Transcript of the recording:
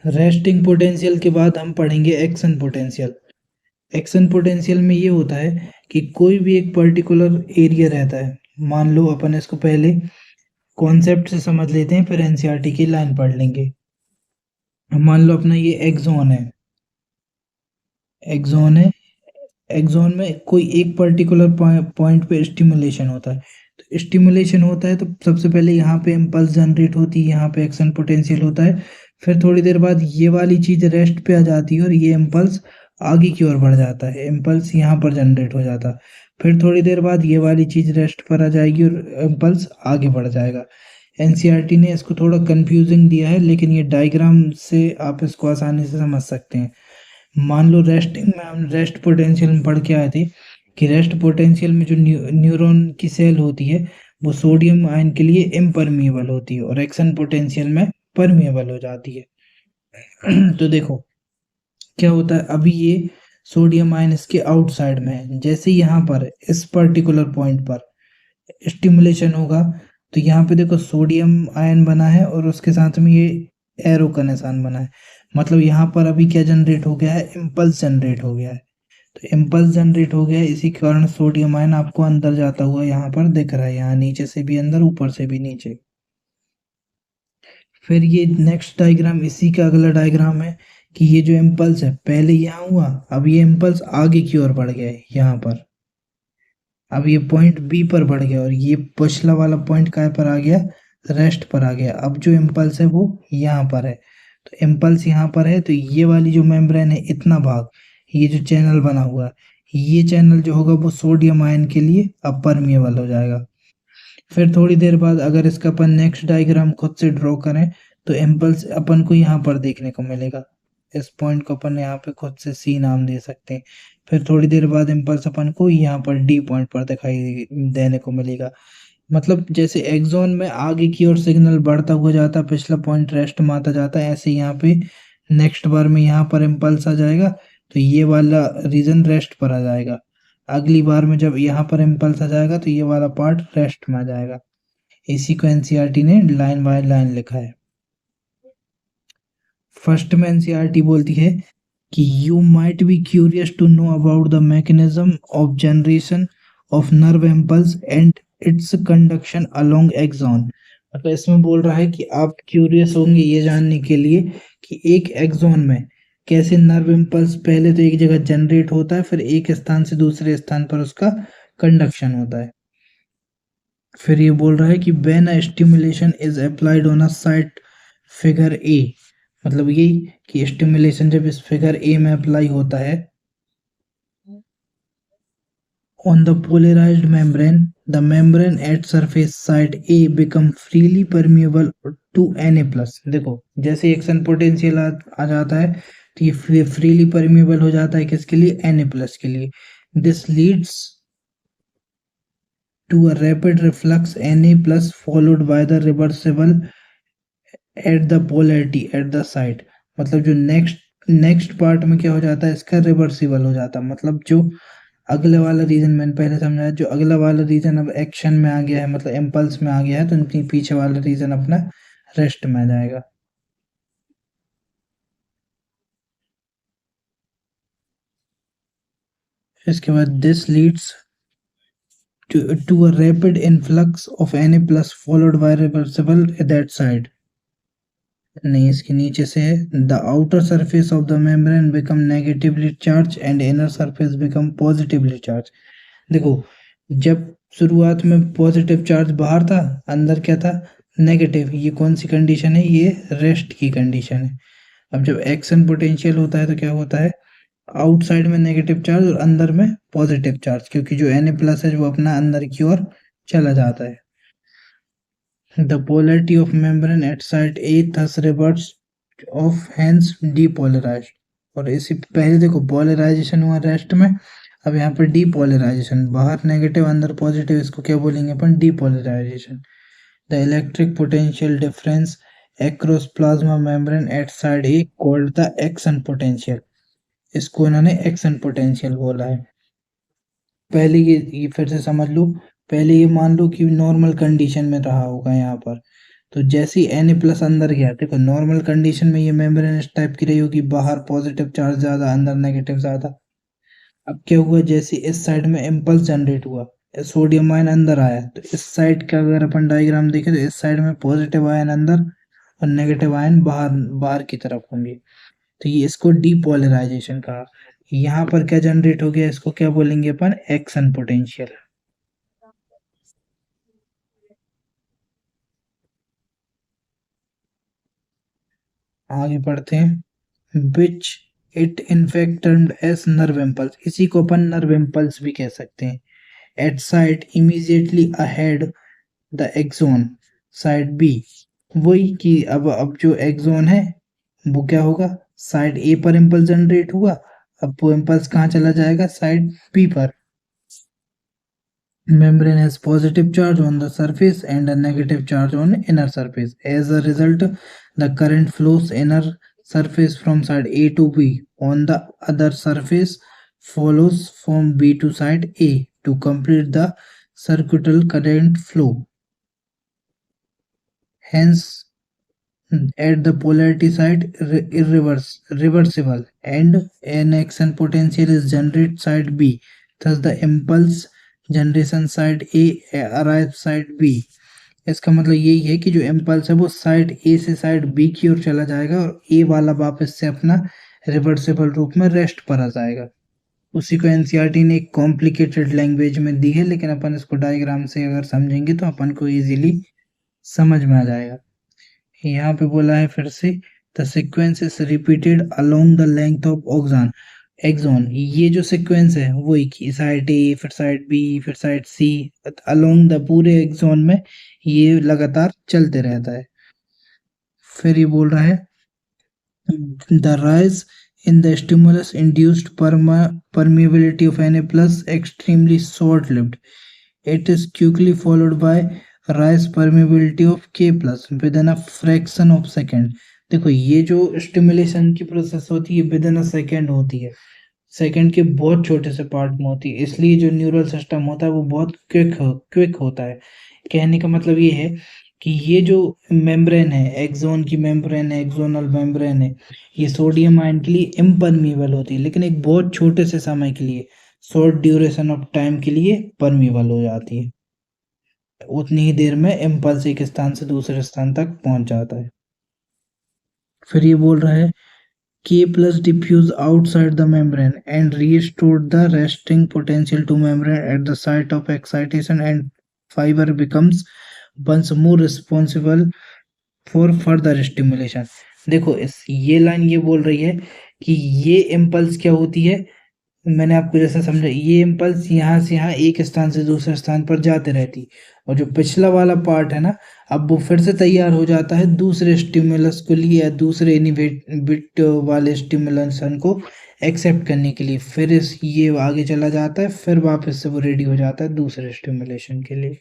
Resting potential के बाद हम पढ़ेंगे एक्शन पोटेंशियल। एक्शन पोटेंशियल में ये होता है कि कोई भी एक पर्टिकुलर एरिया रहता है। मान लो अपन इसको पहले कॉन्सेप्ट से समझ लेते हैं, फिर एनसीईआरटी की लाइन पढ़ लेंगे। मान लो अपना ये एक्सोन है। एक्सोन है। एक्सोन में कोई एक पर्टिकुलर पॉइंट पे स्टिमुलेशन होता है। तो स्टिमुलेशन होता है तो सबसे पहले यहाँ पे इम्पल्स जनरेट होती है, यहाँ पे एक्शन पोटेंशियल होता है। फिर थोड़ी देर बाद ये वाली चीज रेस्ट पे आ जाती है और ये इम्पल्स आगे की ओर बढ़ जाता है। इम्पल्स यहाँ पर जनरेट हो जाता है। फिर थोड़ी देर बाद ये वाली चीज रेस्ट पर आ जाएगी और इम्पल्स आगे बढ़ जाएगा। एनसीईआरटी ने इसको थोड़ा कंफ्यूजिंग दिया है, लेकिन ये डायग्राम से आप इसको आसानी से समझ सकते हैं। मान लो रेस्टिंग में हम रेस्ट पोटेंशियल में पढ़ के आए थे कि रेस्ट पोटेंशियल में जो न्यूरॉन की सेल होती है वो सोडियम आयन के लिए इम्परमिएबल होती है और एक्शन पोटेंशियल में परमिएबल हो जाती है। तो देखो क्या होता है, अभी ये सोडियम आयन इसके आउटसाइड में है। जैसे यहाँ पर इस पर्टिकुलर पॉइंट पर स्टिमुलेशन होगा तो यहाँ पे देखो सोडियम आयन बना है और उसके साथ में ये एरो का निशान बना है। मतलब यहाँ पर अभी क्या जनरेट हो गया है, इम्पल्स जनरेट हो गया है। तो इम्पल्स जनरेट हो गया है, इसी के कारण सोडियम आयन आपको अंदर जाता हुआ यहाँ पर दिख रहा है, यहाँ नीचे से भी अंदर, ऊपर से भी नीचे। फिर ये नेक्स्ट डायग्राम इसी का अगला डायग्राम है कि ये जो इम्पल्स है पहले यहाँ हुआ, अब ये इम्पल्स आगे की ओर बढ़ गया है यहाँ पर। अब ये पॉइंट बी पर बढ़ गया और ये पिछला वाला पॉइंट कहाँ पर आ गया, रेस्ट पर आ गया। अब जो इम्पल्स है वो यहाँ पर है। तो इम्पल्स यहाँ पर है तो ये वाली जो मेम्ब्रेन है, इतना भाग, ये जो चैनल बना हुआ है, ये चैनल जो होगा वो सोडियम आयन के लिए अब परमिएबल हो जाएगा। फिर थोड़ी देर बाद अगर इसका अपन नेक्स्ट डायग्राम खुद से ड्रॉ करें तो इम्पल्स अपन को यहाँ पर देखने को मिलेगा। इस पॉइंट को अपन यहाँ पे खुद से सी नाम दे सकते हैं। फिर थोड़ी देर बाद इम्पल्स अपन को यहाँ पर डी पॉइंट पर दिखाई देने को मिलेगा। मतलब जैसे एक्सोन में आगे की ओर सिग्नल बढ़ता हुआ जाता, पिछला पॉइंट रेस्ट में आता जाता है, ऐसे यहाँ पे नेक्स्ट बार में यहाँ पर इम्पल्स आ जाएगा तो ये वाला रीजन रेस्ट पर आ जाएगा। अगली बार में जब यहाँ पर इम्पल्स आ जाएगा तो ये वाला पार्ट रेस्ट में आ जाएगा। इसी को एनसीईआरटी ने लाइन बाय लाइन लिखा है। फर्स्ट में एनसीईआरटी बोलती है कि you might be curious to know about the mechanism of generation of nerve impulse and its conduction along axon. मतलब इसमें बोल रहा है कि आप क्यूरियस होंगे ये जानने के लिए कि एक एक्सॉन में कैसे नर्व इम्पल्स पहले तो एक जगह जनरेट होता है, फिर एक स्थान से दूसरे स्थान पर उसका कंडक्शन होता है। फिर ये बोल रहा है कि when a stimulation is applied on a site figure A, मतलब यही कि स्टिमुलेशन जब इस फिगर ए में अप्लाई होता है on the polarized membrane, the membrane at surface site A become freely permeable to Na+। देखो जैसे एक्शन पोटेंशियल आ जाता है तो ये फ्रीली परमिएबल हो जाता है किसके लिए, Na+ के लिए। This leads to a rapid reflux Na+ followed by the reversible at the polarity at the site। मतलब जो नेक्स्ट नेक्स्ट पार्ट में क्या हो जाता है, इसका रिवर्सिबल हो जाता है। मतलब जो अगले वाला रीजन मैंने पहले समझाया, जो अगला वाला रीजन अब एक्शन में आ गया है, मतलब इम्पल्स में आ गया है, तो उनके पीछे वाला रीजन अपना रेस्ट में आ जाएगा। इसके बाद this leads to a rapid influx of Na+ followed by reversible that side. नहीं, इसके नीचे से है the outer surface of the membrane become negatively charge and inner surface become positively charge. देखो जब शुरुआत में पॉजिटिव चार्ज बाहर था, अंदर क्या था, नेगेटिव। ये कौन सी कंडीशन है, ये रेस्ट की कंडीशन है। अब जब एक्शन पोटेंशियल होता है तो क्या होता है, आउटसाइड में नेगेटिव चार्ज और अंदर में पॉजिटिव चार्ज, क्योंकि जो Na+ है वो अपना अंदर की ओर चला जाता है। The polarity of membrane at site A thus reverts of hence depolarized। और इसी पहले देखो पोलराइजेशन हुआ रेस्ट में, अब यहाँ पर डीपोलराइजेशन, बाहर नेगेटिव अंदर पॉजिटिव, इसको क्या बोलेंगे अपन, depolarisation. The electric potential difference across plasma membrane at side A called the action potential। इसको इन्होंने एक्शन पोटेंशियल बोला है। पहले ये फिर से समझ लो। पहले ये मान लो कि नॉर्मल कंडीशन में रहा होगा यहाँ पर, तो जैसे ही Na+ अंदर गया, देखो नॉर्मल कंडीशन में ये मेम्ब्रेन इस टाइप की रही होगी, बाहर पॉजिटिव चार्ज ज्यादा, अंदर नेगेटिव ज्यादा। अब क्या हुआ, जैसे इस साइड में इम्पल्स जनरेट हुआ, सोडियम आयन अंदर आया, तो इस साइड का अगर अपन डायग्राम देखें तो इस साइड में पॉजिटिव आयन अंदर और नेगेटिव आयन बाहर बाहर की तरफ होंगे। तो ये इसको डीपोलराइजेशन कहा। यहाँ पर क्या जनरेट हो गया, इसको क्या बोलेंगे अपन, एक्शन पोटेंशियल। आगे पढ़ते हैं। Which it in fact termed as nerve impulse, इसी को अपन नर्व इम्पल्स भी कह सकते हैं। At side immediately ahead the axon, side B. वही कि अब जो एक्सोन है वो क्या होगा, साइड ए पर इम्पल्स जनरेट हुआ, अब वो इम्पल्स कहाँ चला जाएगा, साइड बी पर। Membrane has positive charge on the surface and a negative charge on inner surface. As a result, the current flows inner surface from side A to B. On the other surface follows from B to side A to complete the circuital current flow. Hence, at the polarity side reversible and an action potential is generated side B. Thus the impulse generation side A arrive side B. इसका मतलब यही है कि जो impulse है वो side ए से side B की ओर चला जाएगा और ए वाला वापस से अपना रिवर्सिबल रूप में रेस्ट पर आ जाएगा। उसी को एनसीईआरटी ने एक कॉम्प्लिकेटेड लैंग्वेज में दी है, लेकिन अपन इसको डायग्राम से अगर समझेंगे तो अपन को इजीली समझ में आ जाएगा। यहाँ पे बोला है फिर से, the sequence is repeated along the length of axon axon. ये जो सीक्वेंस है वो एक ही, साइड ए फिर साइड बी फिर साइड सी, अलोंग द पूरे एक्सॉन में ये लगातार चलते रहता है। फिर ये बोल रहा है, the rise in the stimulus induced permeability of Na+ extremely short lived. It is quickly followed by rise permeability of K+ within a fraction of second। देखो ये जो स्टिमुलेशन की प्रोसेस होती है विद इन अ सेकेंड होती है, second के बहुत छोटे से पार्ट में होती है, इसलिए जो न्यूरल सिस्टम होता है वो बहुत क्विक होता है। कहने का मतलब ये है कि ये जो मेम्ब्रेन है, एक्सोन की मेम्ब्रेन है, एक्सोनल मेम्ब्रेन है, ये सोडियम आयन के लिए इम्परमीबल होती है, लेकिन एक बहुत छोटे से समय के लिए, शॉर्ट ड्यूरेशन ऑफ टाइम के लिए परमीबल हो जाती है। उतनी ही देर में इम्पल्स एक स्थान से दूसरे स्थान तक पहुंच जाता है। फिर ये बोल रहा है, K+ diffuse outside the membrane and restored the resting potential to membrane at the site of excitation, and fiber becomes once more responsible for further stimulation। देखो इस ये लाइन ये बोल रही है कि ये इम्पल्स क्या होती है, मैंने आपको जैसा समझा, ये इम्पल्स यहाँ से यहाँ एक स्थान से दूसरे स्थान पर जाते रहती, और जो पिछला वाला पार्ट है ना, अब वो फिर से तैयार हो जाता है दूसरे स्टिमुलस को लिए या दूसरे इनहिबिट वाले स्टिमुलेशन को एक्सेप्ट करने के लिए, फिर ये आगे चला जाता है, फिर वापस से वो रेडी हो जाता है दूसरे स्टिमुलेशन के लिए।